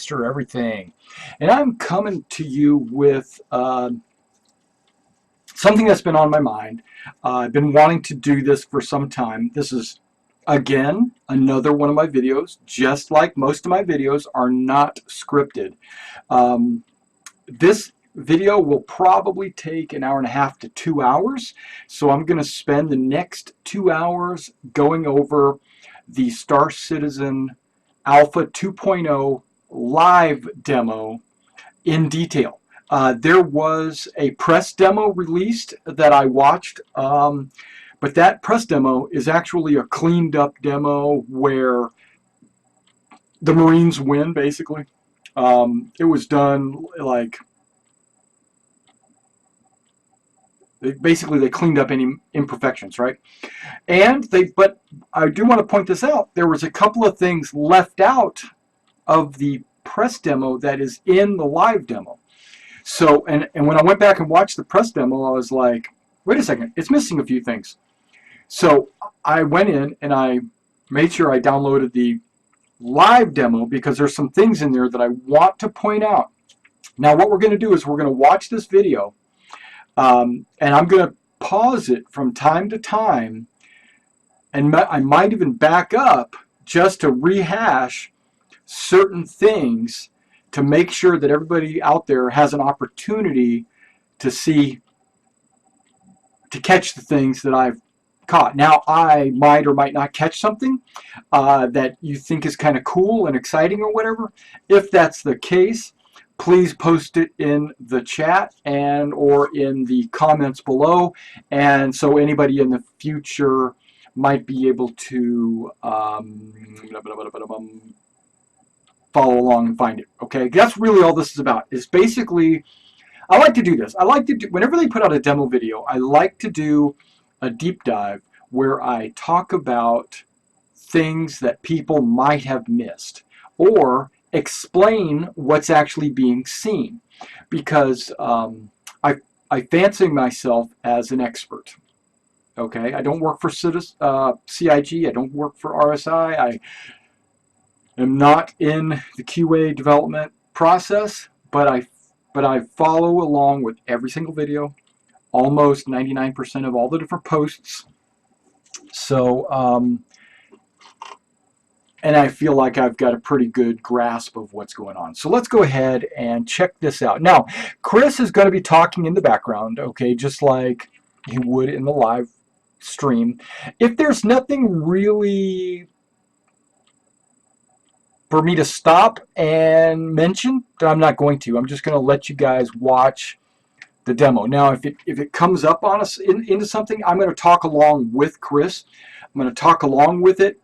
Mr. Everything. And I'm coming to you with something that's been on my mind. I've been wanting to do this for some time. This is, again, another one of my videos. Just like most of my videos are not scripted. This video will probably take an hour and a half to 2 hours. So I'm going to spend the next 2 hours going over the Star Citizen Alpha 2.0 live demo in detail. There was a press demo released that I watched, but that press demo is actually a cleaned up demo where the Marines win, basically. It was done like, basically they cleaned up any imperfections, right? But I do want to point this out. There was a couple of things left out of the press demo that is in the live demo. So, and when I went back and watched the press demo, I was like, wait a second, it's missing a few things. So I went in and I made sure I downloaded the live demo because there's some things in there that I want to point out. Now what we're going to do is we're going to watch this video, and I'm going to pause it from time to time, and I might even back up just to rehash certain things to make sure that everybody out there has an opportunity to see, to catch the things that I've caught. Now, I might or might not catch something that you think is kind of cool and exciting or whatever. If that's the case, please post it in the chat and or in the comments below, and so anybody in the future might be able to follow along and find it. Okay, that's really all this is about. Is basically, I like to do this. I like to do, whenever they put out a demo video, I like to do a deep dive where I talk about things that people might have missed or explain what's actually being seen, because I fancy myself as an expert. Okay, I don't work for CIG, I don't work for RSI, I am not in the QA development process, but I follow along with every single video, almost 99% of all the different posts. So and I feel like I've got a pretty good grasp of what's going on. So let's go ahead and check this out. Now, Chris is going to be talking in the background, okay, just like he would in the live stream. If there's nothing really for me to stop and mention, I'm not going to. I'm just going to let you guys watch the demo. Now, if it comes up on us into something, I'm going to talk along with Chris. I'm going to talk along with it.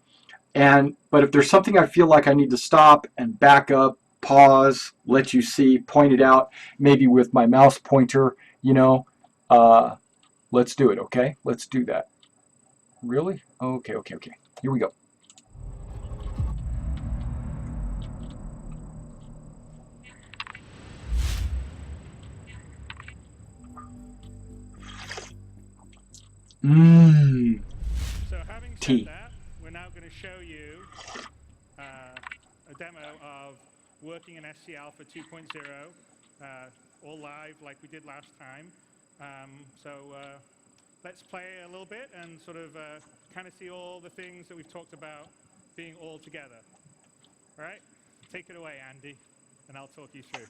But if there's something I feel like I need to stop and back up, pause, let you see, point it out, maybe with my mouse pointer, you know, let's do it, okay? Let's do that. Really? Okay. Here we go. So having said that, we're now going to show you a demo of working in SC Alpha 2.0, all live like we did last time. So let's play a little bit and sort of kind of see all the things that we've talked about being all together. All right? Take it away, Andy, and I'll talk you through.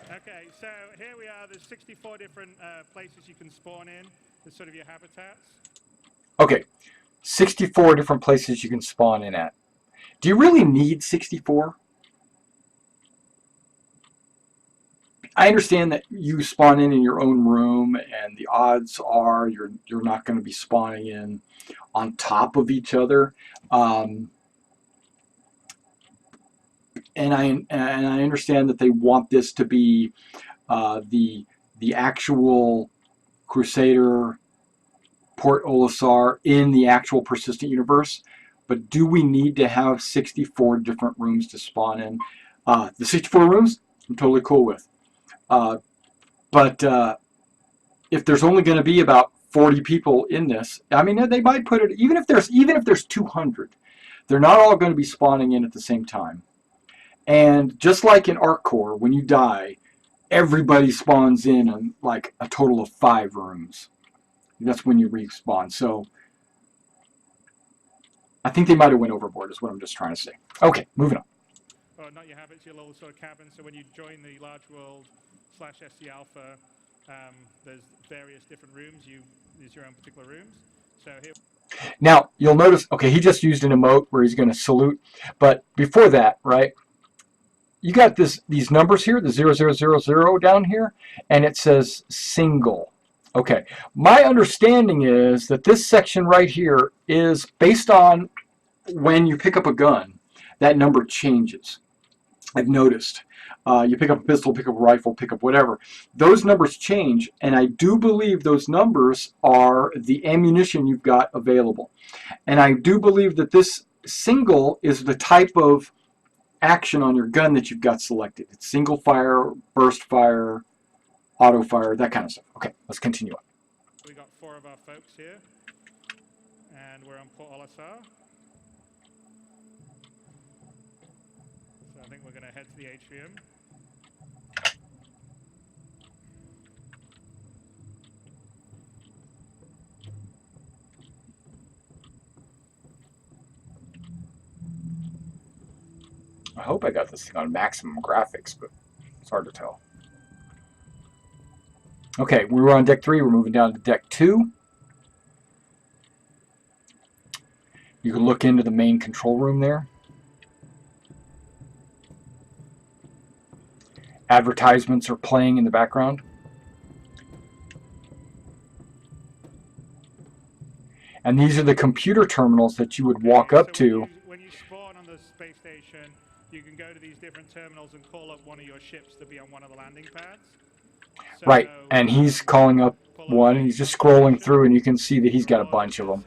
Okay, so here we are. There's 64 different places you can spawn in. There's sort of your habitats. Okay, 64 different places you can spawn in at. Do you really need 64? I understand that you spawn in your own room, and the odds are you're not going to be spawning in on top of each other. And I understand that they want this to be the actual Crusader Port Olisar in the actual persistent universe. But do we need to have 64 different rooms to spawn in? The 64 rooms, I'm totally cool with. But if there's only going to be about 40 people in this, I mean, they might put it, even if there's 200, they're not all going to be spawning in at the same time. And just like in ArcCore, when you die, everybody spawns in on like a total of 5 rooms. That's when you respawn. So I think they might have went overboard is what I'm just trying to say. Okay, moving on. Well, not your habits, your little sort of cabin. So when you join the large world /SC Alpha, there's various different rooms. There's your own particular rooms. So here. Now, you'll notice, okay, he just used an emote where he's going to salute. But before that, right, you got these numbers here, the 0000 down here, and it says single. Okay, my understanding is that this section right here is based on when you pick up a gun, that number changes. I've noticed. You pick up a pistol, pick up a rifle, pick up whatever. Those numbers change, and I do believe those numbers are the ammunition you've got available. And I do believe that this single is the type of action on your gun that you've got selected. It's single fire, burst fire, auto fire, that kind of stuff. Okay, let's continue on. We got 4 of our folks here, and we're on Port Olisar. So I think we're going to head to the atrium. I hope I got this thing on maximum graphics, but it's hard to tell. Okay, we were on deck 3. We're moving down to deck 2. You can look into the main control room there. Advertisements are playing in the background. And these are the computer terminals that you would walk up to. When you spawn on the space station, you can go to these different terminals and call up one of your ships to be on one of the landing pads. So, right, and he's calling up one. He's just scrolling through, and you can see that he's got a bunch of them.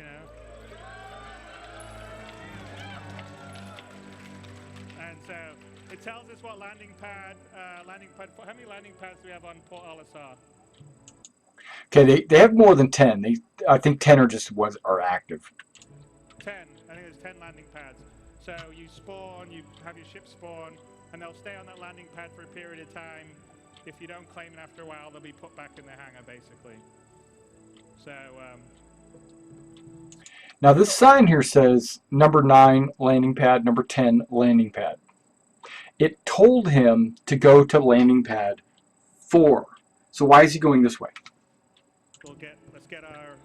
And so it tells us what landing pad. How many landing pads do we have on Port Olisar? Okay, they have more than 10. I think 10 are active. 10. I think there's 10 landing pads. So you spawn, you have your ship spawn, and they'll stay on that landing pad for a period of time. If you don't claim it after a while, they'll be put back in the hangar, basically. So. Now this sign here says number 9 landing pad, number 10 landing pad. It told him to go to landing pad 4. So why is he going this way? Let's get our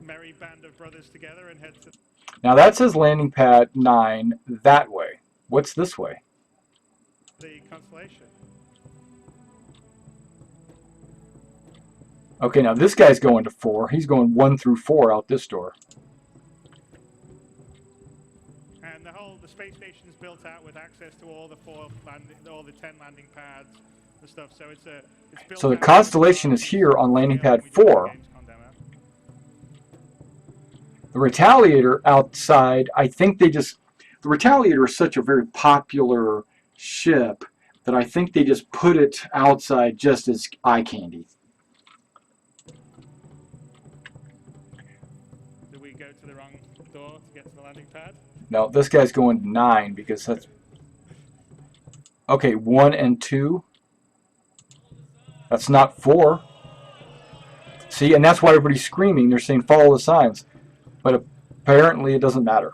merry band of brothers together and head to. Now that says landing pad 9 that way. What's this way? The Constellation. Okay, now this guy's going to 4. He's going 1 through 4 out this door. And the space station is built out with access to all the 10 landing pads and stuff. So it's built. So the Constellation is here on landing pad 4. The Retaliator outside, I think the Retaliator is such a very popular ship that I think they just put it outside just as eye candy. Did we go to the wrong door to get to the landing pad? No, this guy's going to 9 because that's... Okay, 1 and 2. That's not 4. See, and that's why everybody's screaming. They're saying follow the signs. But apparently it doesn't matter.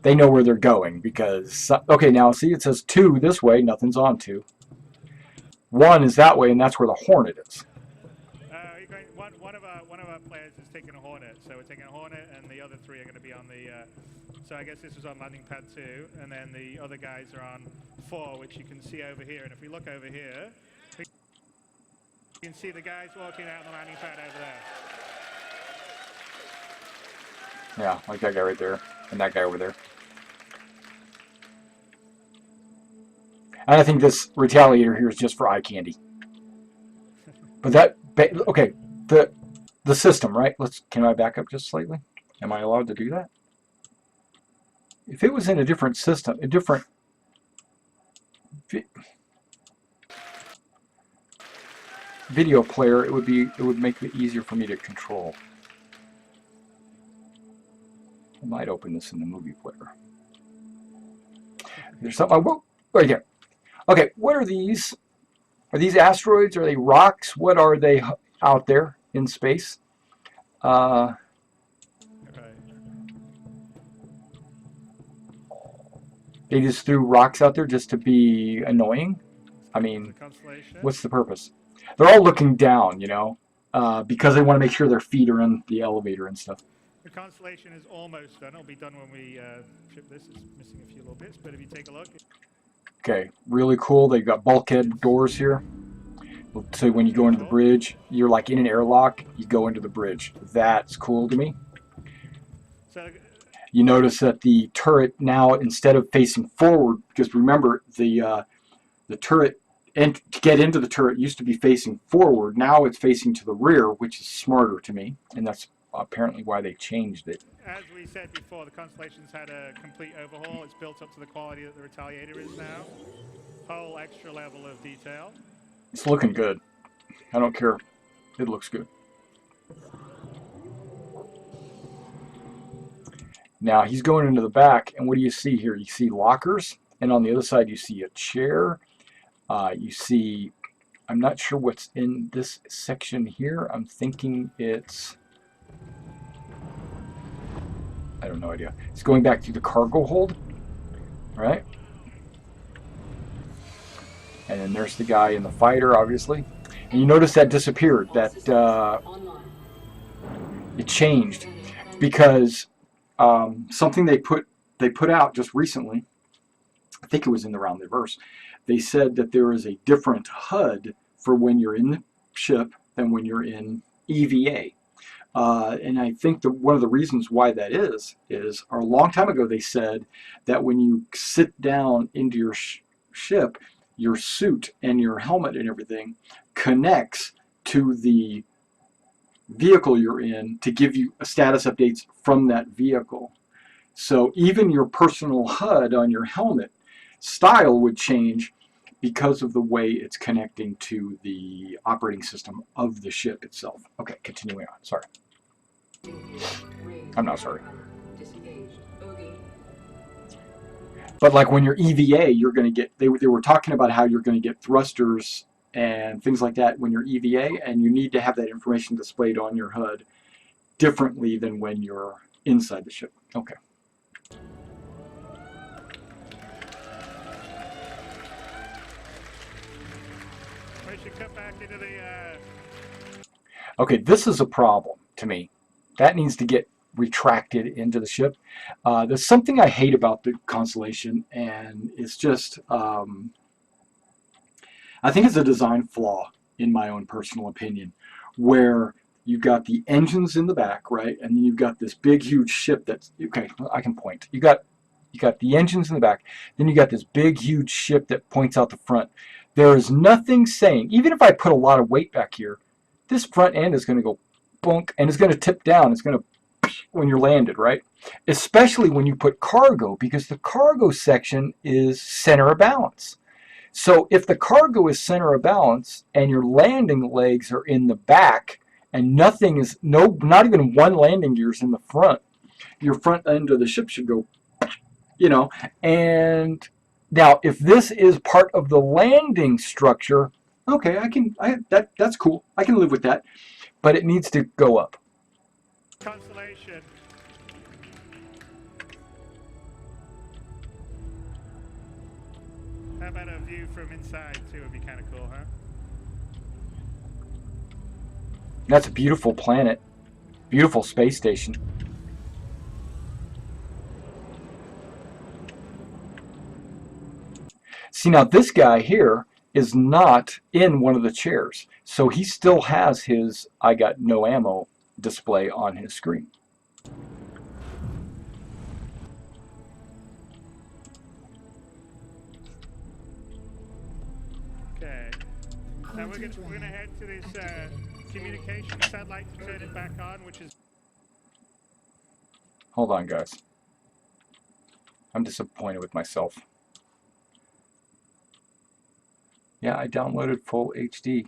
They know where they're going because... Okay, now see, it says 2 this way. Nothing's on 2. 1 is that way, and that's where the Hornet is. One of our players is taking a Hornet. So we're taking a Hornet, and the other 3 are going to be on the... So I guess this was on landing pad 2, and then the other guys are on 4, which you can see over here. And if we look over here, you can see the guys walking out on the landing pad over there. Yeah, like that guy right there, and that guy over there. And I think this Retaliator here is just for eye candy. But that... Okay, the system, right? Can I back up just slightly? Am I allowed to do that? If it was in a different system, video player, it would make it easier for me to control. I might open this in the movie player. There's something. Oh, right here. Okay, what are these? Are these asteroids? Are they rocks? What are they out there in space? They just threw rocks out there just to be annoying? I mean, what's the purpose? They're all looking down, you know, because they want to make sure their feet are in the elevator and stuff. The constellation is almost done. It'll be done when we ship this. It's missing a few little bits, but if you take a look. Okay, really cool. They've got bulkhead doors here. So when you go into the bridge, you're like in an airlock, you go into the bridge. That's cool to me. So you notice that the turret now, instead of facing forward, because remember the turret, and to get into the turret used to be facing forward. Now it's facing to the rear, which is smarter to me, and that's apparently why they changed it. As we said before, the Constellation's had a complete overhaul. It's built up to the quality that the Retaliator is now. Whole extra level of detail. It's looking good. I don't care. It looks good. Now he's going into the back, and what do you see here? You see lockers, and on the other side you see a chair. You see, I'm not sure what's in this section here. I'm thinking it's, I have no idea. It's going back to the cargo hold, right? And then there's the guy in the fighter, obviously. And you notice that disappeared, that it changed because something they put out just recently, I think it was in the Round the Verse, they said that there is a different HUD for when you're in the ship than when you're in EVA. And I think one of the reasons why that is a long time ago they said that when you sit down into your ship, your suit and your helmet and everything connects to the vehicle you're in to give you status updates from that vehicle. So even your personal HUD on your helmet style would change because of the way it's connecting to the operating system of the ship itself. Okay, continuing on. Sorry. I'm not sorry. But like when you're EVA, you're going to get, they were talking about how you're going to get thrusters and things like that when you're EVA, and you need to have that information displayed on your HUD differently than when you're inside the ship. Okay. We should cut back into the... Okay, this is a problem to me. That needs to get retracted into the ship. There's something I hate about the Constellation, and it's just, I think it's a design flaw, in my own personal opinion, where you've got the engines in the back, right, and then you've got this big, huge ship that's, okay, I can point. You got the engines in the back, then you got this big, huge ship that points out the front. There is nothing saying, even if I put a lot of weight back here, this front end is going to go bonk, and it's going to tip down. It's going to when you're landed, right? Especially when you put cargo, because the cargo section is center of balance. So if the cargo is center of balance and your landing legs are in the back and nothing is, not even one landing gear is in the front, your front end of the ship should go, you know. And now if this is part of the landing structure, okay, that's cool. I can live with that. But it needs to go up. Constellation. How about a view from inside too? Would be kind of cool, huh? That's a beautiful planet. Beautiful space station. See, now this guy here is not in one of the chairs. So he still has his I got no ammo display on his screen. Okay. Now we're going to head to this communication satellite to turn it back on, which is... Hold on, guys. I'm disappointed with myself. Yeah, I downloaded full HD.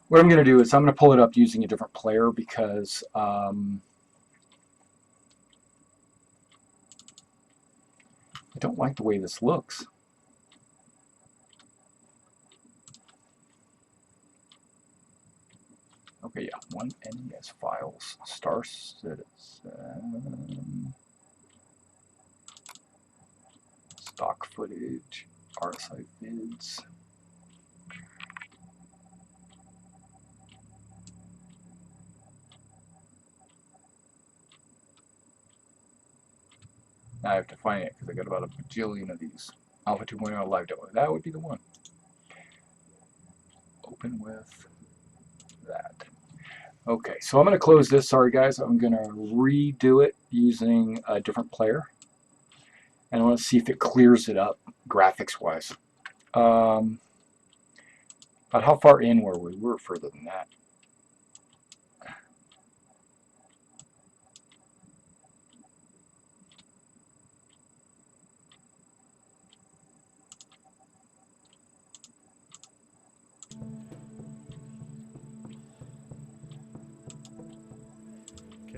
what I'm going to do is I'm going to pull it up using a different player because I don't like the way this looks. Okay, yeah, one NES files, Star Citizen, stock footage, RSI vids. Now I have to find it because I got about a bajillion of these. Alpha 2.0 live demo. That would be the one. Open with that. Okay, so I'm going to close this. Sorry, guys. I'm going to redo it using a different player. And I want to see if it clears it up graphics-wise. But how far in were we? We were further than that.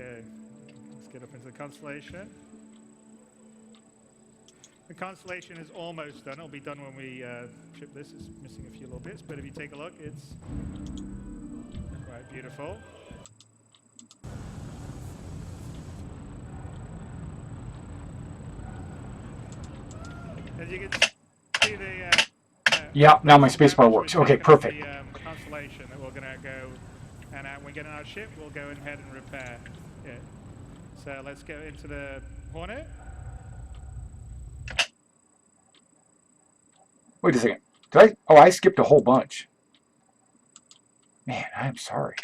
Okay, let's get up into the constellation. The constellation is almost done. It'll be done when we ship this. It's missing a few little bits, but if you take a look, it's quite beautiful. As you can see, the yeah, now my spacebar works. Okay, perfect. The constellation that we're going to go, and when we get on our ship, we'll go ahead and repair it. So let's go into the Hornet. Wait a second. Did I? Oh, I skipped a whole bunch. Man, I'm sorry.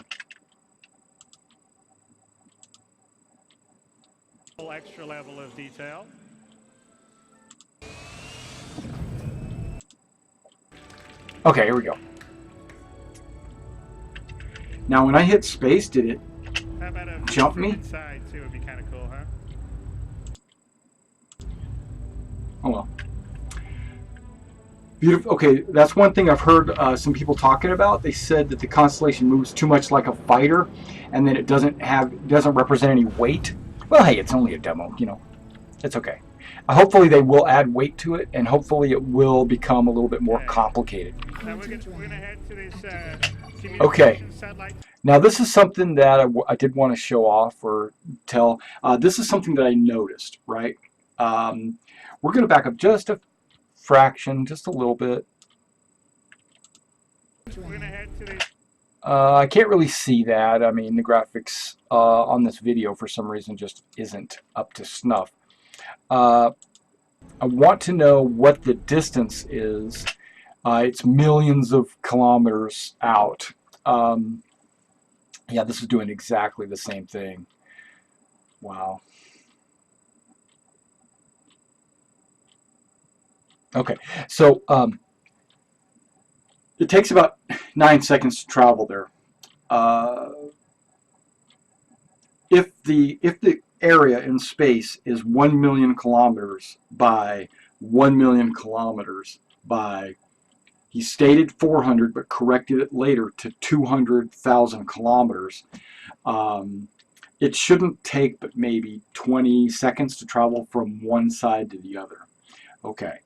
Extra level of detail. Okay, here we go. Now, when I hit space, did it jump me? Inside too would be kind of cool, huh? Oh well. Beautiful. Okay, that's one thing I've heard some people talking about. They said that the constellation moves too much like a fighter, and that it doesn't represent any weight. Well, hey, it's only a demo, you know. It's okay. Hopefully they will add weight to it, and hopefully it will become a little bit more complicated. Now we're gonna head to this okay. Satellite. Now this is something that I did want to show off or tell. This is something that I noticed, right? We're going to back up just a fraction, just a little bit. We're gonna head to this. I can't really see that. I mean, the graphics on this video for some reason just isn't up to snuff. I want to know what the distance is. It's millions of kilometers out. Yeah, this is doing exactly the same thing. Wow. Okay, so it takes about 9 seconds to travel there. If the area in space is 1 million kilometers by 1 million kilometers by, he stated 400 but corrected it later to 200,000 kilometers, it shouldn't take but maybe 20 seconds to travel from one side to the other. Okay,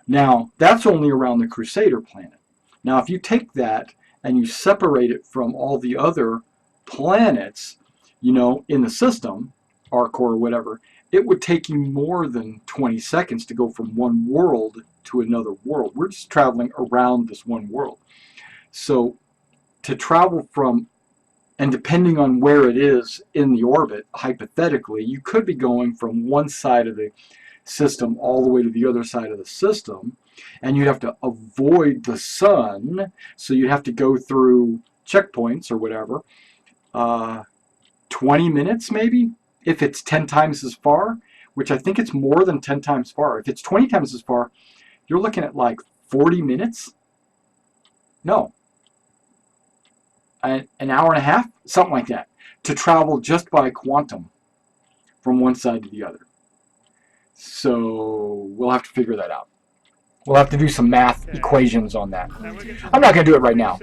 now that's only around the Crusader planet. Now if you take that and you separate it from all the other planets, you know, in the system, Arc or whatever, it would take you more than 20 seconds to go from one world to another world. We're just traveling around this one world. So to travel from, and depending on where it is in the orbit, hypothetically, you could be going from one side of the system all the way to the other side of the system, and you'd have to avoid the sun, so you'd have to go through checkpoints or whatever. 20 minutes maybe, if it's 10 times as far, which I think it's more than 10 times far. If it's 20 times as far, you're looking at like 40 minutes? No. An hour and a half? Something like that. To travel just by quantum from one side to the other. So we'll have to figure that out. We'll have to do some math equations on that. I'm not going to do it right now.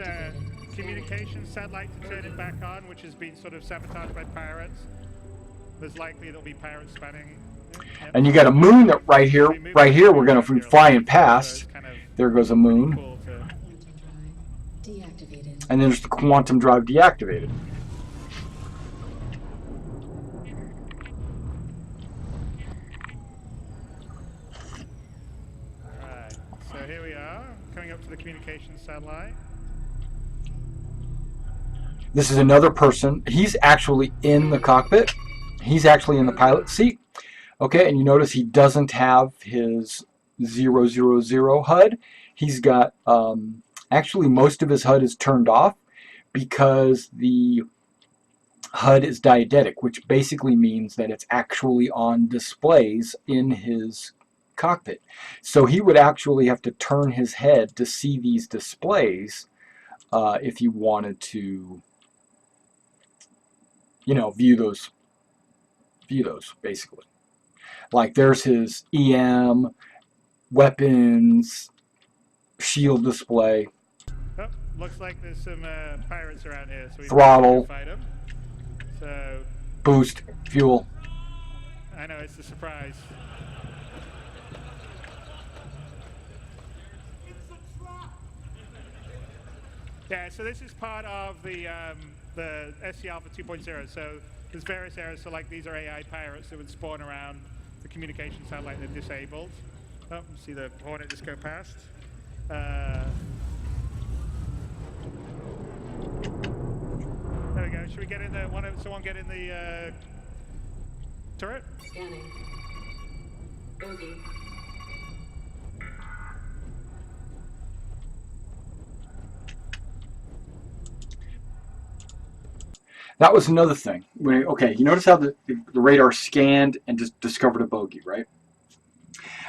communication satellite to turn it back on, which has been sort of sabotaged by pirates. There's likely there'll be pirates spanning. Yep. And you got a moon that right here. Right here, we're going to be flying past. There goes a moon. Cool and then there's the quantum drive deactivated. Alright, so here we are, coming up to the communications satellite. This is another person. He's actually in the cockpit. He's actually in the pilot seat. Okay, and you notice he doesn't have his 000 HUD. He's got, actually most of his HUD is turned off because the HUD is diegetic, which basically means that it's actually on displays in his cockpit. So he would actually have to turn his head to see these displays if he wanted to, you know, view those basically. Like there's his EM, weapons, shield display. Oh, looks like there's some pirates around here. So we throttle, fight them. So boost, fuel. I know, it's a surprise. Yeah, so this is part of the SC Alpha 2.0. So there's various areas. So like these are AI pirates that would spawn around the communication satellite that disabled. Oh, see the Hornet just go past. There we go. Should we get in the someone get in the turret? Scanning. Bogey. That was another thing. Okay, you notice how the radar scanned and just discovered a bogey, right?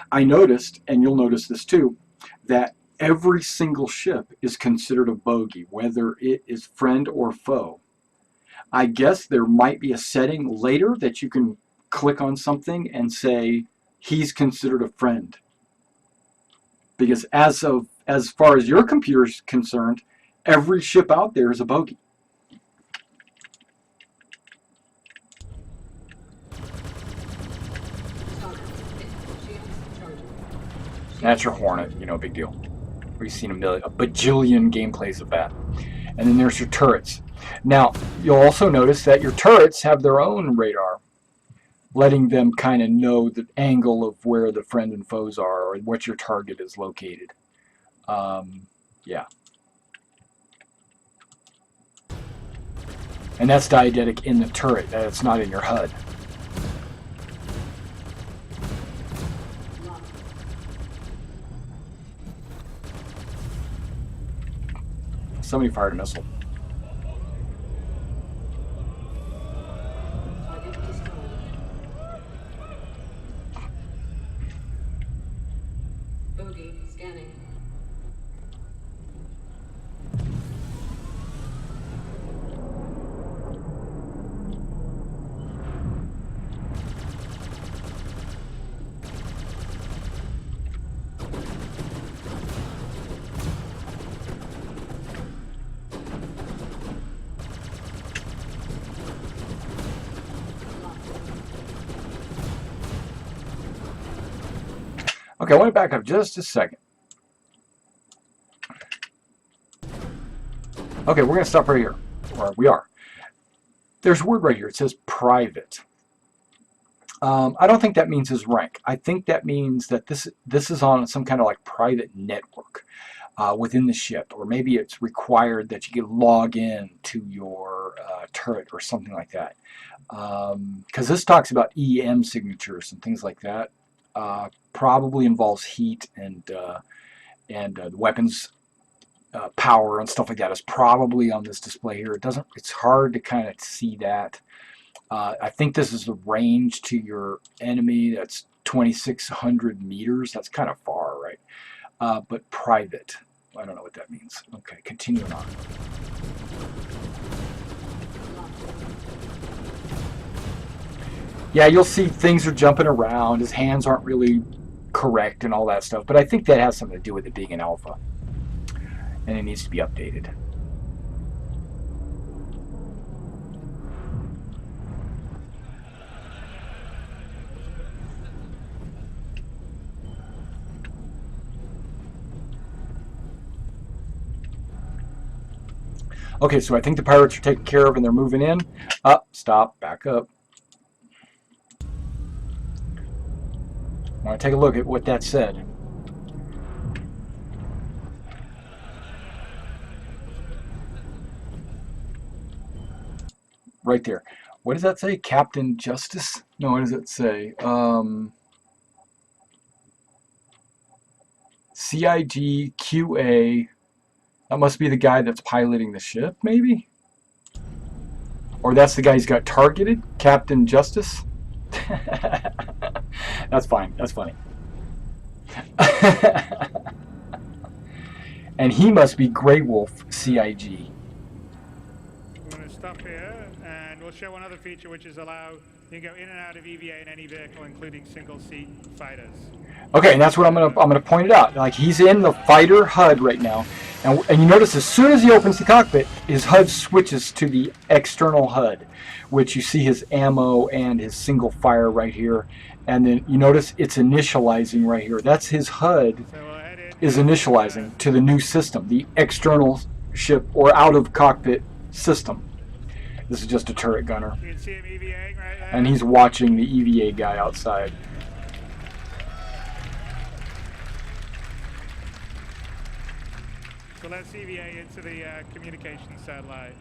I noticed, and you'll notice this too, that every single ship is considered a bogey, whether it is friend or foe. I guess there might be a setting later that you can click on something and say he's considered a friend. Because as far as your computer is concerned, every ship out there is a bogey. That's your Hornet, you know, big deal. We've seen a bajillion gameplays of that. And then there's your turrets. Now, you'll also notice that your turrets have their own radar, letting them kind of know the angle of where the friend and foes are or what your target is located. Yeah. And that's diegetic in the turret. That's not in your HUD. Somebody fired a missile. Bogey scanning. Okay, I want to back up just a second. Okay, we're going to stop right here, or we are. There's a word right here. It says private. I don't think that means his rank. I think that means that this is on some kind of like private network within the ship, or maybe it's required that you can log in to your turret or something like that. Because this talks about EM signatures and things like that. Probably involves heat and the weapons power and stuff like that is probably on this display here. It's hard to kind of see that. I think this is the range to your enemy. That's 2,600 meters. That's kind of far, right? But private. I don't know what that means. Okay, continuing on. Yeah, you'll see things are jumping around. His hands aren't really correct and all that stuff. But I think that has something to do with it being an alpha. And it needs to be updated. Okay, so I think the pirates are taken care of and they're moving in. Up, stop, back up. I want to take a look at what that said. Right there. What does that say? Captain Justice? No, what does it say? CIGQA. That must be the guy that's piloting the ship, maybe? Or that's the guy who's got targeted? Captain Justice? That's fine. That's funny. And he must be Grey Wolf CIG. We're going to stop here, and we'll show one other feature, which is allow you can go in and out of EVA in any vehicle, including single-seat fighters. Okay, and that's what I'm gonna point it out. Like, he's in the fighter HUD right now, and you notice as soon as he opens the cockpit, his HUD switches to the external HUD, which you see his ammo and his single fire right here, and then you notice it's initializing right here. That's his HUD is initializing to the new system, the external ship or out of cockpit system. This is just a turret gunner, You can see him EVAing right there. and he's watching the EVA guy outside. So let's EVA into the communications satellite.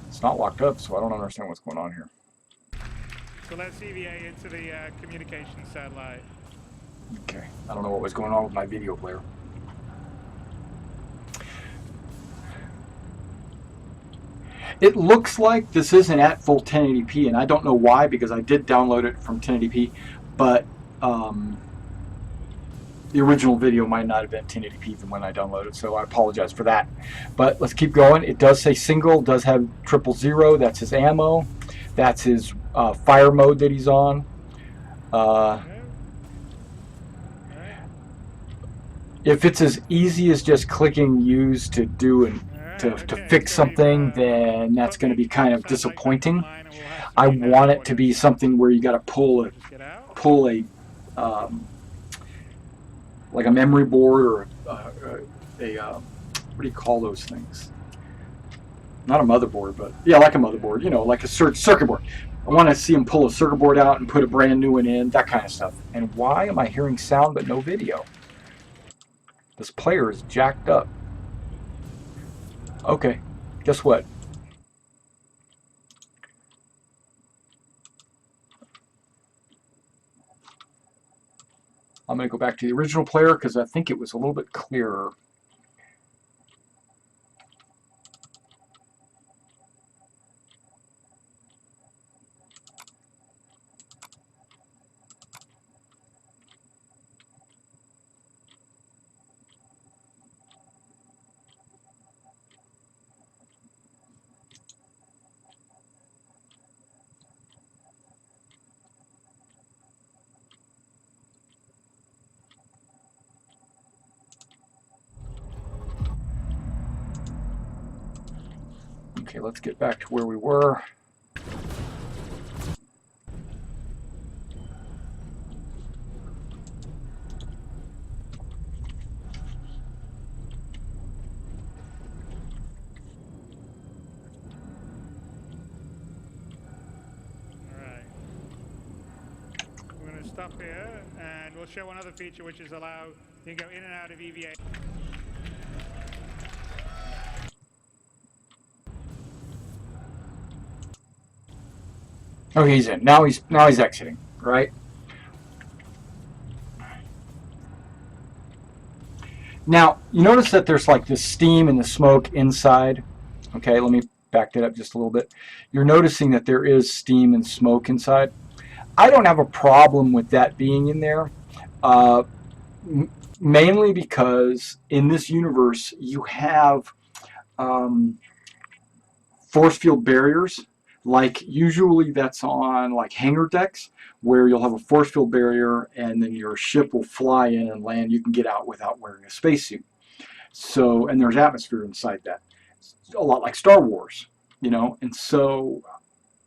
It's not locked up, so I don't understand what's going on here. So let's EVA into the communications satellite. Okay, I don't know what was going on with my video player. It looks like this isn't at full 1080p, and I don't know why, because I did download it from 1080p, but the original video might not have been 1080p even when I downloaded, so I apologize for that. But let's keep going. It does say single, does have 000, that's his ammo, that's his fire mode that he's on. If it's as easy as just clicking use to do and to fix something, then that's going to be kind of disappointing. I want it to be something where you got to pull a like a memory board or what do you call those things? Not a motherboard, but yeah, like a motherboard. You know, like a circuit board. I want to see him pull a circuit board out and put a brand new one in, that kind of stuff. And why am I hearing sound but no video? This player is jacked up. Okay, guess what? I'm going to go back to the original player because I think it was a little bit clearer. Okay, let's get back to where we were. Stop here, and we'll show one other feature, which is allow you can go in and out of EVA. Okay, he's in. Now he's exiting, right? Now, you notice that there's like this steam and the smoke inside. Okay, let me back that up just a little bit. You're noticing that there is steam and smoke inside. I don't have a problem with that being in there, mainly because in this universe you have force field barriers. Like usually that's on like hangar decks where you'll have a force field barrier and then your ship will fly in and land. You can get out without wearing a spacesuit. So, and there's atmosphere inside that. A lot like Star Wars, you know. And so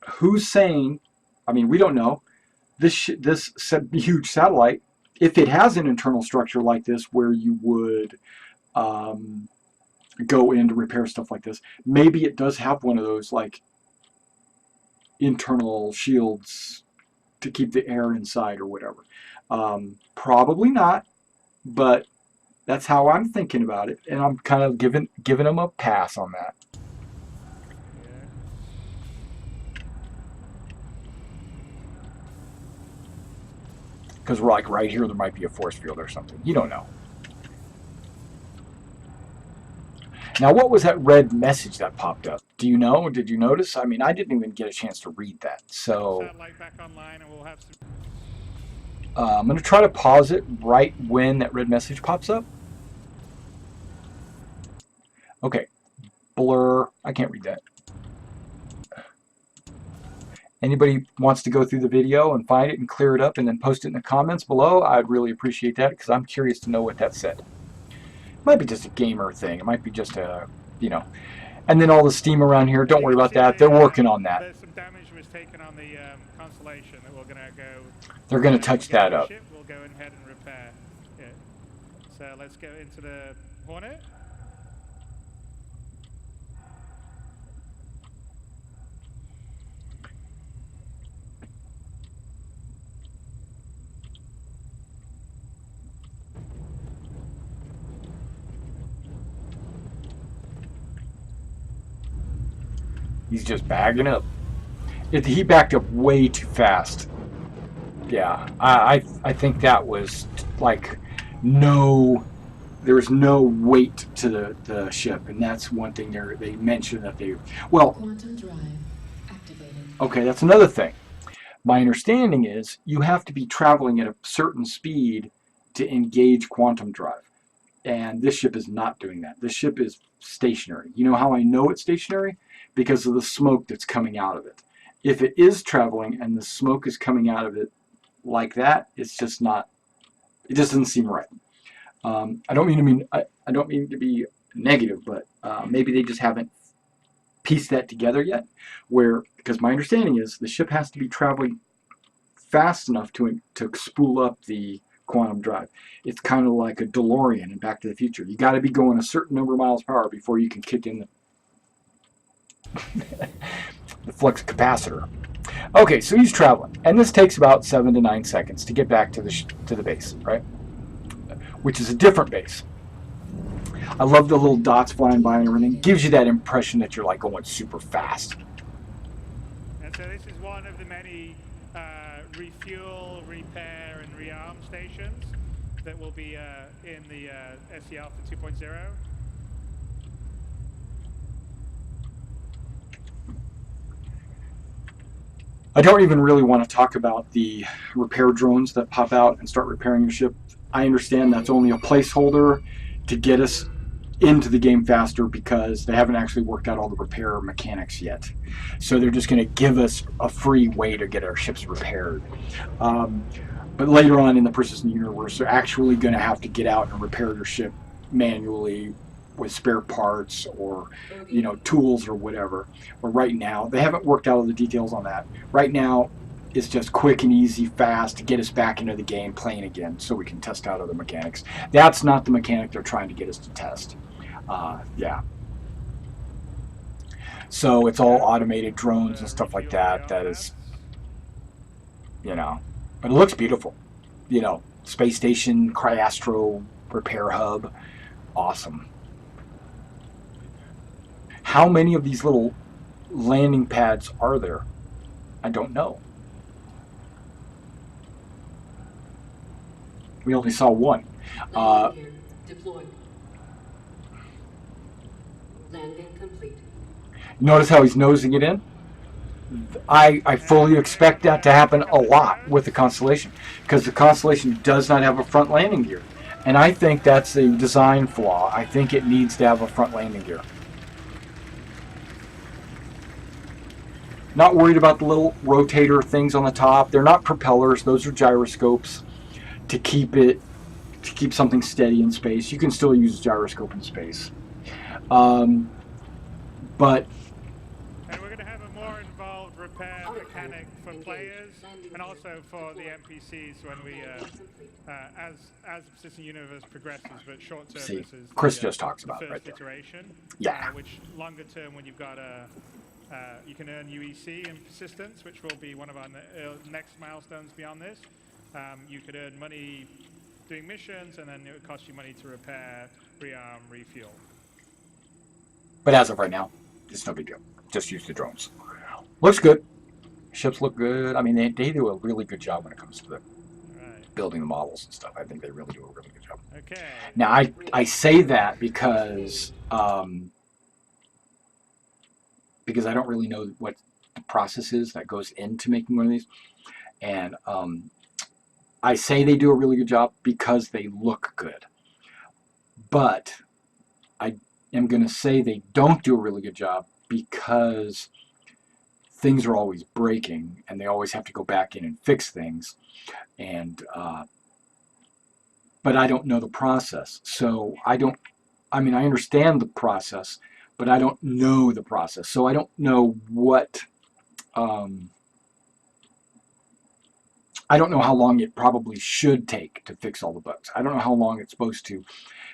who's saying, I mean, we don't know, huge satellite, if it has an internal structure like this where you would go in to repair stuff like this, maybe it does have one of those like internal shields to keep the air inside or whatever. Probably not, but that's how I'm thinking about it, and I'm kind of giving them a pass on that. Because like right here, there might be a force field or something. You don't know. Now, what was that red message that popped up? Do you know? Did you notice? I mean, I didn't even get a chance to read that. So I'm going to try to pause it right when that red message pops up. Okay. Blur. I can't read that. Anybody wants to go through the video and find it and clear it up and then post it in the comments below, I'd really appreciate that because I'm curious to know what that said. It might be just a gamer thing. It might be just a, you know. And then all the steam around here, don't worry about that. They're working on that. There's some damage was taken on the Constellation that we're going to go... They're going to touch that up. We'll go ahead and repair it. So let's go into the Hornet. He's just bagging up. He backed up way too fast. Yeah, I think that was like there's no weight to the ship, and that's one thing they mentioned that they, well, Quantum drive activated. Okay, that's another thing. My understanding is you have to be traveling at a certain speed to engage quantum drive, and this ship is not doing that. This ship is stationary. You know how I know it's stationary? Because of the smoke that's coming out of it. If it is traveling and the smoke is coming out of it like that, it's just not. It just doesn't seem right. I don't mean to be negative, but maybe they just haven't pieced that together yet. Because my understanding is the ship has to be traveling fast enough to spool up the quantum drive. It's kind of like a DeLorean in Back to the Future. You got to be going a certain number of miles per hour before you can kick in the flux capacitor. Okay, so he's traveling, and this takes about 7 to 9 seconds to get back to the base, right? Which is a different base. I love the little dots flying by and everything. It gives you that impression that you're like going super fast. And so this is one of the many refuel, repair, and rearm stations that will be in the SE Alpha 2.0. I don't even really want to talk about the repair drones that pop out and start repairing your ship. I understand that's only a placeholder to get us into the game faster because they haven't actually worked out all the repair mechanics yet. So they're just going to give us a free way to get our ships repaired. But later on in the persistent universe, they're actually going to have to get out and repair your ship manually with spare parts or, you know, tools or whatever. But right now, they haven't worked out all the details on that. Right now, it's just quick and easy, fast to get us back into the game playing again so we can test out other mechanics. That's not the mechanic they're trying to get us to test. Yeah. So it's all automated drones and stuff like that. That is, you know, but it looks beautiful. You know, space station, Cryastro repair hub. Awesome. How many of these little landing pads are there? I don't know. We only saw one. Landing gear deployed. Landing complete. Notice how he's nosing it in? I fully expect that to happen a lot with the Constellation because the Constellation does not have a front landing gear. And I think that's a design flaw. I think it needs to have a front landing gear. Not worried about the little rotator things on the top. They're not propellers. Those are gyroscopes to keep something steady in space. You can still use a gyroscope in space. But and we're going to have a more involved repair mechanic mechanic for Engage. players Landing and gear also for the deployed. NPCs when we, Landing complete. as the persistent universe progresses, but short term See, this is Chris the, just talks the about it first right there. iteration. Yeah. Which longer term when you've got a, you can earn UEC in persistence, which will be one of our next milestones beyond this. You could earn money doing missions, and then it would cost you money to repair, rearm, refuel. But as of right now, it's no big deal. Just use the drones. Looks good. Ships look good. I mean, they do a really good job when it comes to the building the models and stuff. I think they really do a really good job. Okay. Now, I say that because I don't really know what the process is that goes into making one of these. And I say they do a really good job because they look good. But I am going to say they don't do a really good job because things are always breaking and they always have to go back in and fix things. And but I don't know the process. So I understand the process, but I don't know the process. So I don't know what, I don't know how long it probably should take to fix all the bugs. I don't know how long it's supposed to.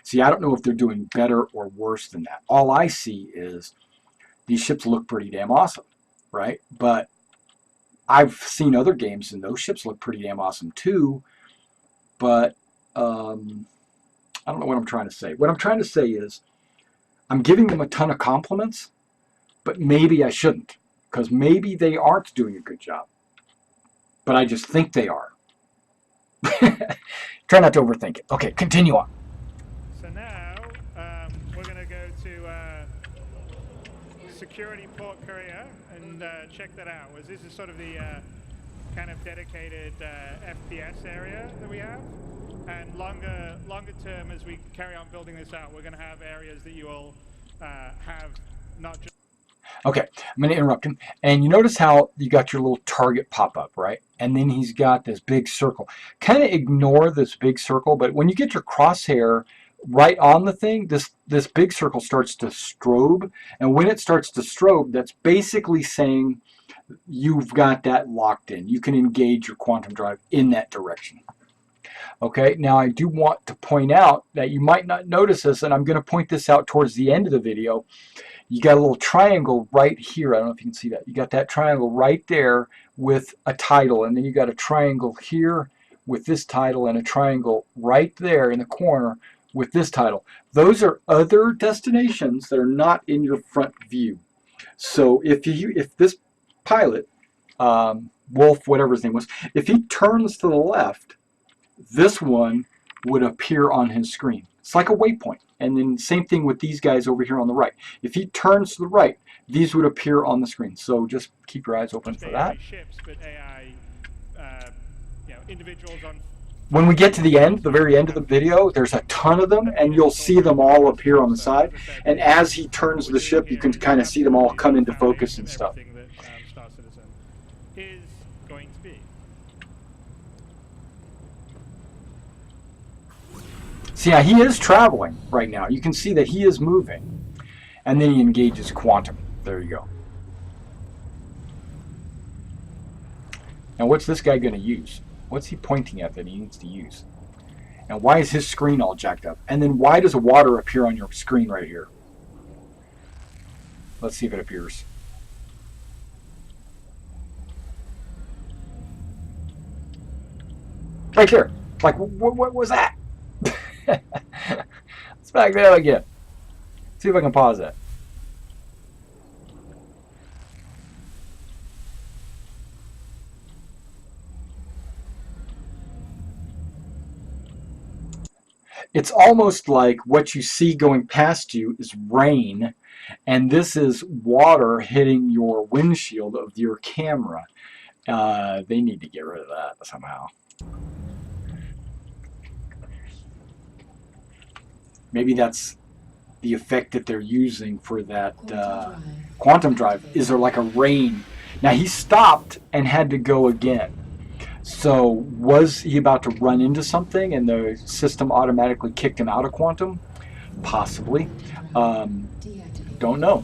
See, I don't know if they're doing better or worse than that. All I see is these ships look pretty damn awesome, right? But I've seen other games and those ships look pretty damn awesome too. But I don't know what I'm trying to say. What I'm trying to say is I'm giving them a ton of compliments, but maybe I shouldn't, because maybe they aren't doing a good job. But I just think they are. Try not to overthink it. Okay, continue on. So now we're going to go to security port courier and check that out. This is sort of the kind of dedicated FPS area that we have. And longer term, as we carry on building this out, we're going to have areas that you will have not just... Okay, I'm going to interrupt him. And you notice how you got your little target pop up, right? And then he's got this big circle. Kind of ignore this big circle, but when you get your crosshair right on the thing, this big circle starts to strobe. And when it starts to strobe, that's basically saying you've got that locked in. You can engage your quantum drive in that direction. Okay, now I do want to point out that you might not notice this, and I'm going to point this out towards the end of the video. You got a little triangle right here. I don't know if you can see that. You got that triangle right there with a title, and then you got a triangle here with this title, and a triangle right there in the corner with this title. Those are other destinations that are not in your front view. So if this pilot, Wolf, whatever his name was, if he turns to the left, this one would appear on his screen. It's like a waypoint. And then same thing with these guys over here on the right. If he turns to the right, these would appear on the screen. So just keep your eyes open for that. Ships, but AI, individuals on... When we get to the end, the very end of the video, there's a ton of them, and you'll see them all appear on the side. And as he turns the ship, you can kind of see them all come into focus and stuff. Star Citizen is going to be. See, yeah, he is traveling right now. You can see that he is moving. And then he engages quantum. There you go. Now, what's this guy going to use? What's he pointing at that he needs to use? And why is his screen all jacked up? And then why does water appear on your screen right here? Let's see if it appears. Right here. Like, what was that? Let's back that up again. See if I can pause that. It's almost like what you see going past you is rain, and this is water hitting your windshield of your camera. They need to get rid of that somehow. Maybe that's the effect that they're using for that quantum drive. Is there like a rain? Now he stopped and had to go again. So was he about to run into something and the system automatically kicked him out of quantum? Possibly. Don't know.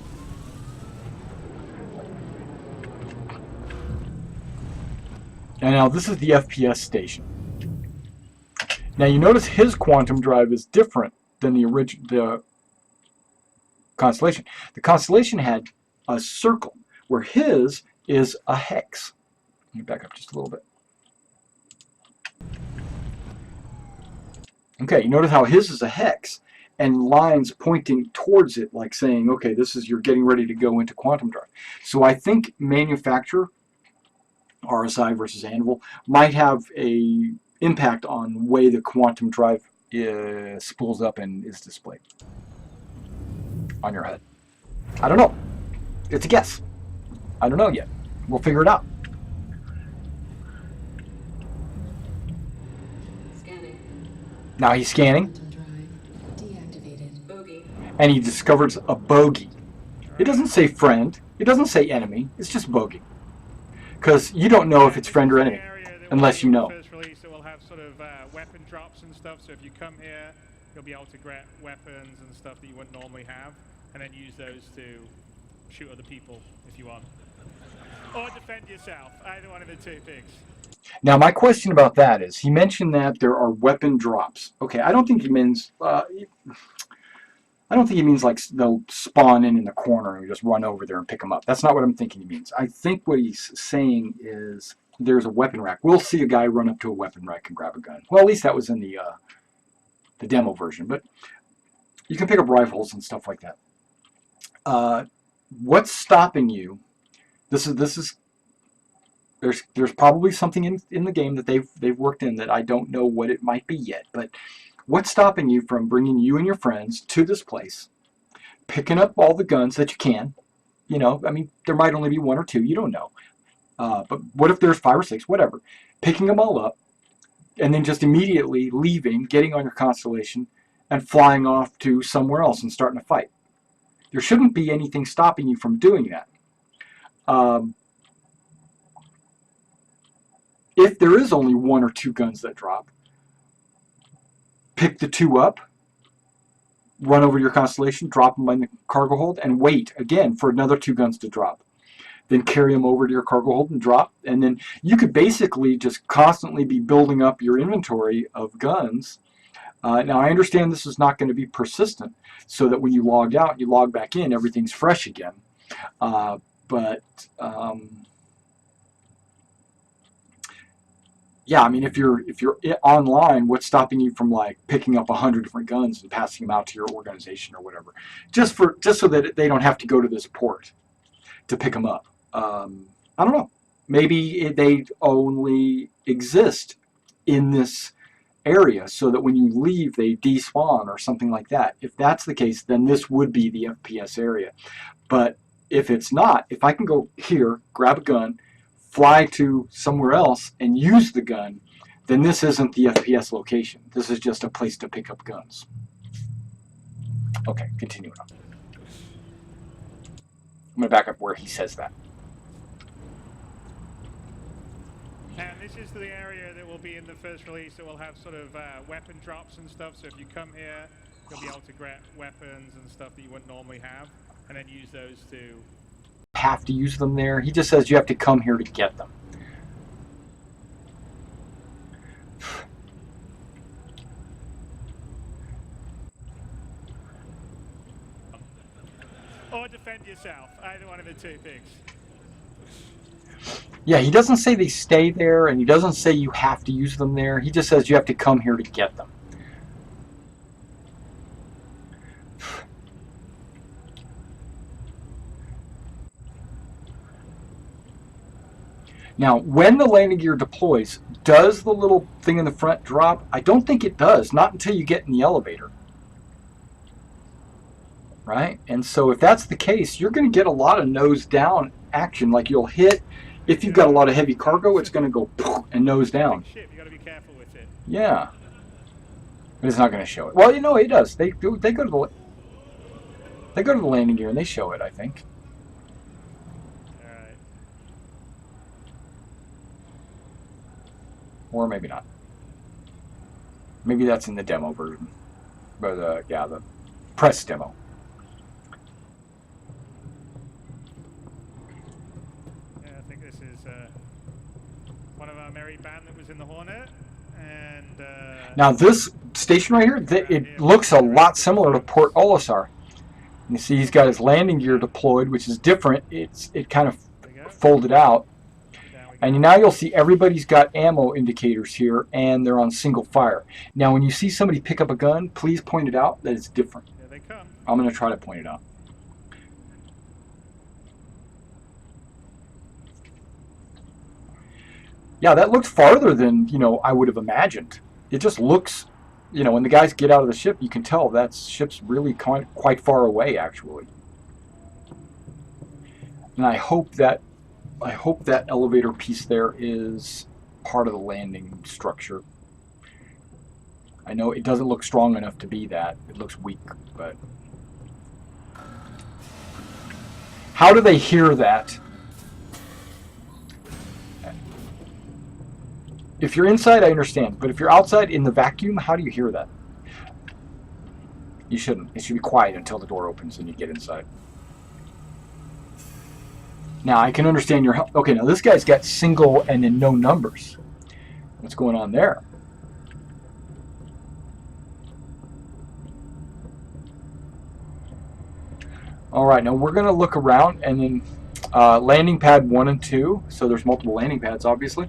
And now this is the FPS station. Now you notice his quantum drive is different than the Constellation. The Constellation had a circle, where his is a hex. Let me back up just a little bit. Okay, you notice how his is a hex, and lines pointing towards it, like saying, okay, this is, you're getting ready to go into quantum drive. So I think manufacturer, RSI versus Anvil, might have a impact on the way the quantum drive spools up and is displayed on your head. I don't know. It's a guess. I don't know yet. We'll figure it out. Scanning. Now he's scanning, Quantum drive deactivated. Bogey. and he discovers a bogey. It doesn't say friend. It doesn't say enemy. It's just bogey. Because you don't know if it's friend or enemy, unless you know. First release, it will have sort of weapon drops and stuff. So if you come here, you'll be able to get weapons and stuff that you wouldn't normally have, and then use those to shoot other people if you want, or defend yourself. Either one of the two things. Now, my question about that is, he mentioned that there are weapon drops. Okay, I don't think he means. I don't think he means like they'll spawn in the corner and you just run over there and pick them up. That's not what I'm thinking he means. I think what he's saying is there's a weapon rack. We'll see a guy run up to a weapon rack and grab a gun. Well, at least that was in the demo version. But you can pick up rifles and stuff like that. What's stopping you? There's probably something in the game that they've worked in that I don't know what it might be yet. But what's stopping you from bringing you and your friends to this place, picking up all the guns that you can? You know, I mean, there might only be one or two. You don't know. But what if there's 5 or 6? Whatever. Picking them all up, and then just immediately leaving, getting on your Constellation, and flying off to somewhere else and starting a fight. There shouldn't be anything stopping you from doing that. If there is only 1 or 2 guns that drop, pick the 2 up, run over your Constellation, drop them in the cargo hold, and wait again for another 2 guns to drop. Then carry them over to your cargo hold and drop, and then you could basically just constantly be building up your inventory of guns. Now, I understand this is not going to be persistent, so that when you log out, you log back in, everything's fresh again. Yeah, I mean, if you're online, what's stopping you from like picking up 100 different guns and passing them out to your organization or whatever, just so that they don't have to go to this port to pick them up? I don't know. Maybe they only exist in this area so that when you leave they despawn or something like that. If that's the case, then this would be the FPS area. But if it's not, if I can go here, grab a gun, fly to somewhere else and use the gun, then this isn't the FPS location. This is just a place to pick up guns. Okay, continuing on. I'm going to back up where he says that. And this is the area that will be in the first release. It will have sort of weapon drops and stuff. So if you come here, you'll be able to get weapons and stuff that you wouldn't normally have, and then use those to... Have to use them there. He just says you have to come here to get them. Or defend yourself. Either one of the two things. Yeah, he doesn't say they stay there, and he doesn't say you have to use them there. He just says you have to come here to get them. Now, when the landing gear deploys, does the little thing in the front drop? I don't think it does, not until you get in the elevator. Right? And so if that's the case, you're going to get a lot of nose down action. Like you'll hit, if you've got a lot of heavy cargo, it's going to go and nose down. Ship, you got to be careful with it. Yeah. But it's not going to show it. Well, you know, it does. They go to the landing gear and they show it, I think. Alright. Or maybe not. Maybe that's in the demo version. But yeah, the press demo. one of our merry band that was in the Hornet, and Now this station right here, it looks a lot similar to Port Olisar. You see he's got his landing gear deployed, which is different. It kind of folded out. And now you'll see everybody's got ammo indicators here, and they're on single fire. Now when you see somebody pick up a gun, please point it out that it's different. There they come. I'm going to try to point it out. Yeah, that looks farther than, I would have imagined. It just looks, when the guys get out of the ship, you can tell that ship's really quite far away, actually. And I hope that elevator piece there is part of the landing structure. I know it doesn't look strong enough to be that. It looks weak, but... How do they hear that? If you're inside, I understand. But if you're outside in the vacuum, how do you hear that? You shouldn't. It should be quiet until the door opens and you get inside. Now, I can understand your... Okay, now this guy's got single and then no numbers. What's going on there? All right, now we're going to look around and then landing pad 1 and 2. So there's multiple landing pads, obviously.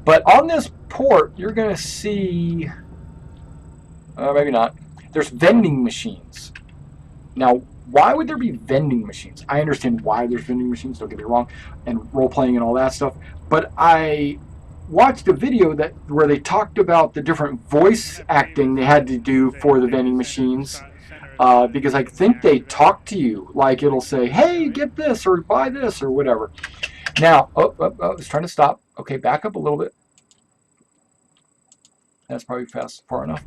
But on this port, you're going to see... maybe not. There's vending machines. Now, why would there be vending machines? I understand why there's vending machines, don't get me wrong, and role-playing and all that stuff. But I watched a video where they talked about the different voice acting they had to do for the vending machines. Because I think they talk to you. Like it'll say, hey, get this, or buy this, or whatever. Now, it's trying to stop. Okay, back up a little bit. That's probably far enough.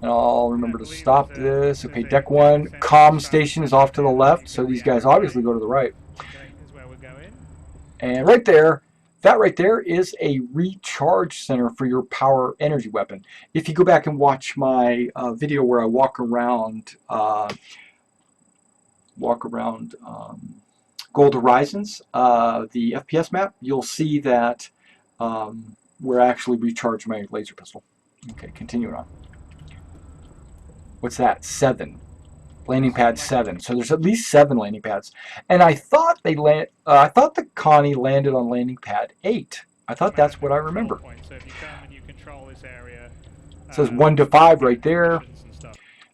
And I'll remember to stop this. Okay, deck 1. Comm station is off to the left, so these guys obviously go to the right. And right there, that right there is a recharge center for your power energy weapon. If you go back and watch my video where I walk around Gold Horizons, the FPS map, you'll see that where I actually recharge my laser pistol. Okay, continuing on. What's that? 7. Landing pad 7. So there's at least 7 landing pads. And I thought I thought the Connie landed on landing pad 8. I thought that's what I remember. It says 1 to 5 right there.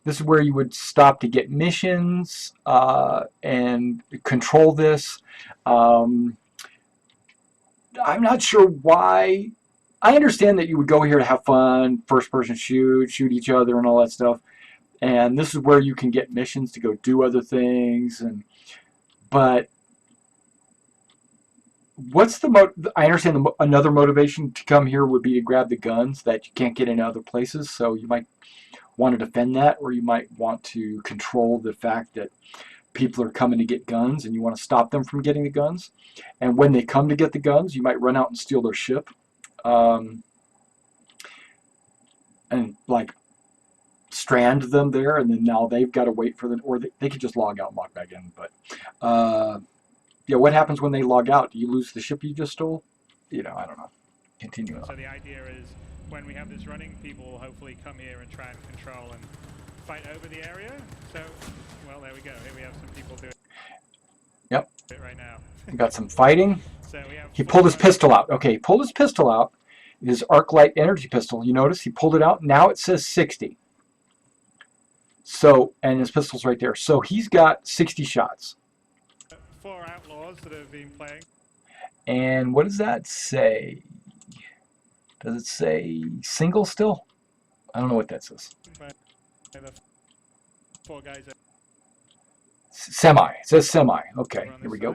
This is where you would stop to get missions and control this. I'm not sure why. I understand that you would go here to have fun, first person shoot each other and all that stuff. And this is where you can get missions to go do other things. But what's I understand another motivation to come here would be to grab the guns that you can't get in other places. So you might want to defend that, or you might want to control the fact that people are coming to get guns and you want to stop them from getting the guns. And when they come to get the guns, you might run out and steal their ship. And like strand them there, and then now they've got to wait for them, or they could just log out and log back in. But yeah, what happens when they log out? Do you lose the ship you just stole? I don't know. Continue on. So the idea is when we have this running, people will hopefully come here and try and control and fight over the area. So, well, there we go. Here we have some people doing it right now. We got some fighting. So we have he pulled his pistol out. Okay, he pulled his pistol out. His arc light energy pistol. You notice he pulled it out. Now it says 60. So, and his pistol's right there. So he's got 60 shots. 4 outlaws that have been playing. And what does that say? Does it say single still? I don't know what that says. 4 guys. Semi. It says semi. Okay, here we go.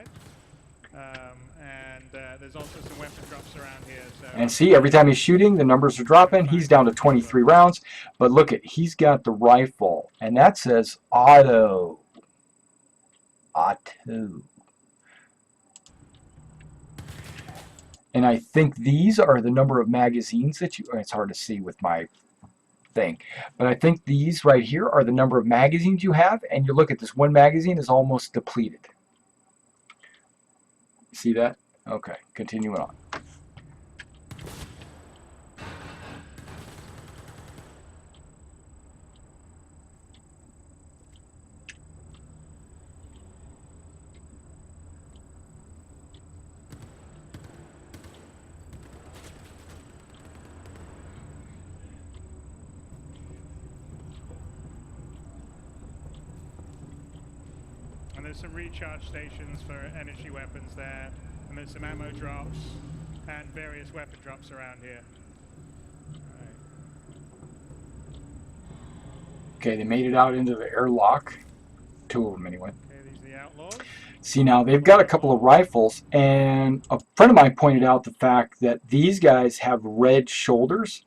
There's also some weapon drops around here. So and see, every time he's shooting, the numbers are dropping. He's down to 23 rounds. But look at, he's got the rifle. And that says auto. Auto. And I think these are the number of magazines that it's hard to see with my thing. But I think these right here are the number of magazines you have. And you look at this one magazine is almost depleted. See that? Okay, continuing on. there's some recharge stations for energy weapons there, and there's some ammo drops and various weapon drops around here. Right. Okay, they made it out into the airlock. 2 of them anyway. Okay, these are the outlaws. See, now they've got a couple of rifles, and a friend of mine pointed out the fact that these guys have red shoulders,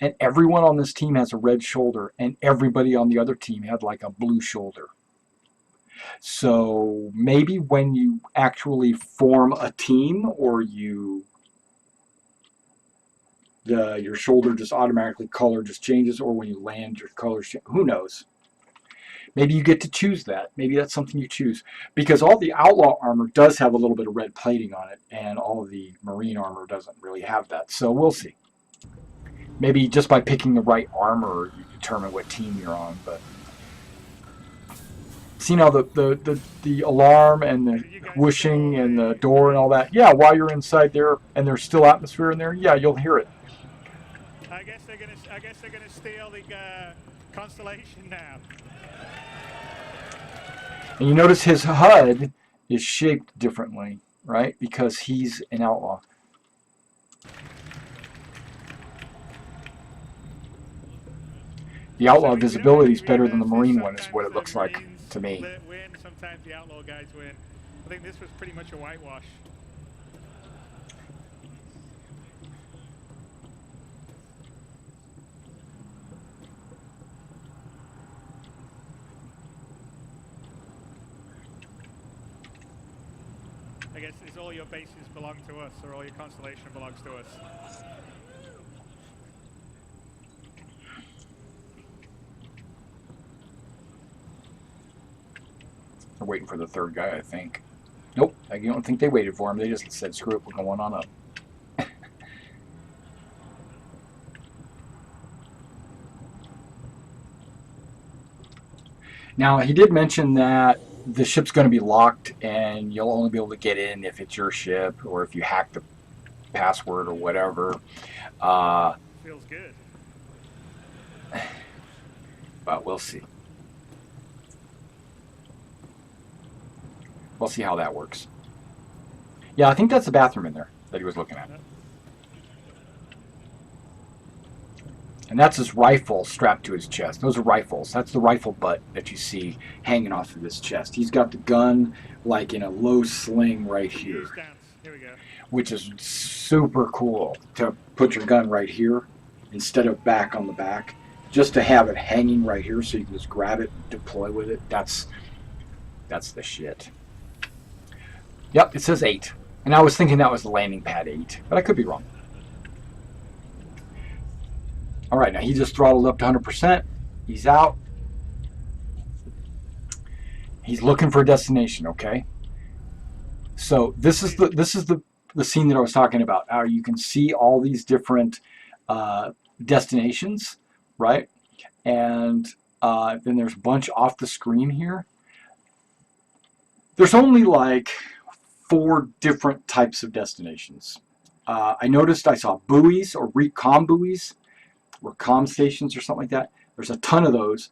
and everyone on this team has a red shoulder, and everybody on the other team had like a blue shoulder. So maybe when you actually form a team, or your shoulder just automatically color just changes, or when you land your color, who knows? Maybe you get to choose that. Maybe that's something you choose. Because all the Outlaw armor does have a little bit of red plating on it, and all of the Marine armor doesn't really have that. So we'll see. Maybe just by picking the right armor, you determine what team you're on. But see now the alarm and the whooshing and the door and all that. Yeah, while you're inside there and there's still atmosphere in there, yeah, you'll hear it. I guess they're gonna steal the Constellation now. And you notice his HUD is shaped differently, right? Because he's an outlaw. The outlaw visibility is better than the Marine one, is what it looks like to me. Win, sometimes the outlaw guys win. I think this was pretty much a whitewash. I guess it's all your bases belong to us, or all your constellation belongs to us. They're waiting for the third guy, I think. Nope, I don't think they waited for him. They just said, screw it, we're going on up. Now, he did mention that the ship's going to be locked and you'll only be able to get in if it's your ship or if you hack the password or whatever. Feels good. But we'll see. We'll see how that works. Yeah, I think that's the bathroom in there that he was looking at. And that's his rifle strapped to his chest. Those are rifles. That's the rifle butt that you see hanging off of his chest. He's got the gun like in a low sling right here. Here we go. Which is super cool to put your gun right here instead of back on the back. Just to have it hanging right here so you can just grab it and deploy with it. That's the shit. Yep, it says 8. And I was thinking that was the landing pad 8, but I could be wrong. All right, now he just throttled up to 100%. He's out. He's looking for a destination, okay? So this is the scene that I was talking about. How you can see all these different destinations, right? And then there's a bunch off the screen here. There's only like 4 different types of destinations. I noticed I saw buoys or recom buoys or comm stations or something like that. There's a ton of those.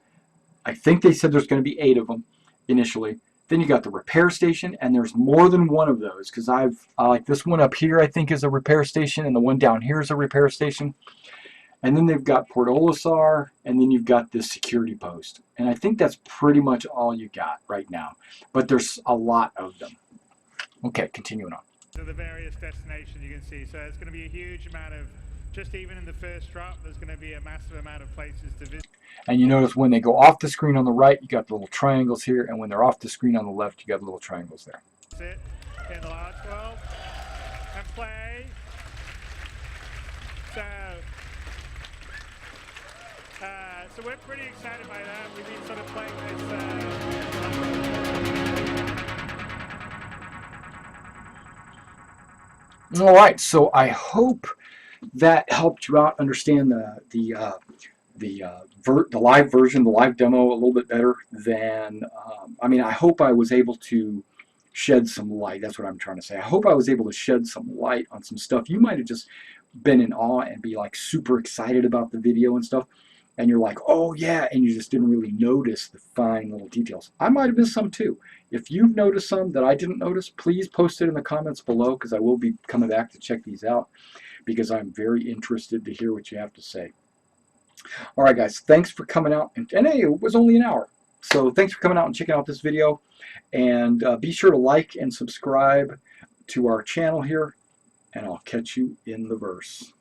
I think they said there's going to be 8 of them initially. Then you got the repair station, and there's more than one of those because I like this one up here I think is a repair station, and the one down here is a repair station. And then they've got Port Olisar, and then you've got this security post. And I think that's pretty much all you got right now. But there's a lot of them. Okay, continuing on. So the various destinations you can see. So it's going to be a huge amount of, just even in the first drop, there's going to be a massive amount of places to visit. And you notice when they go off the screen on the right, you got the little triangles here, and when they're off the screen on the left, you got little triangles there. Sit in the large world and play. So we're pretty excited by that. We've been sort of playing this. All right, so I hope that helped you out understand the live version, the live demo a little bit better than, I mean, I hope I was able to shed some light. That's what I'm trying to say. I hope I was able to shed some light on some stuff. You might have just been in awe and be like super excited about the video and stuff. and you're like, oh yeah, and you just didn't really notice the fine little details. I might have missed some too. If you've noticed some that I didn't notice, please post it in the comments below, because I will be coming back to check these out, because I'm very interested to hear what you have to say. All right, guys, thanks for coming out. And hey, it was only an hour. So thanks for coming out and checking out this video. And be sure to like and subscribe to our channel here. And I'll catch you in the verse.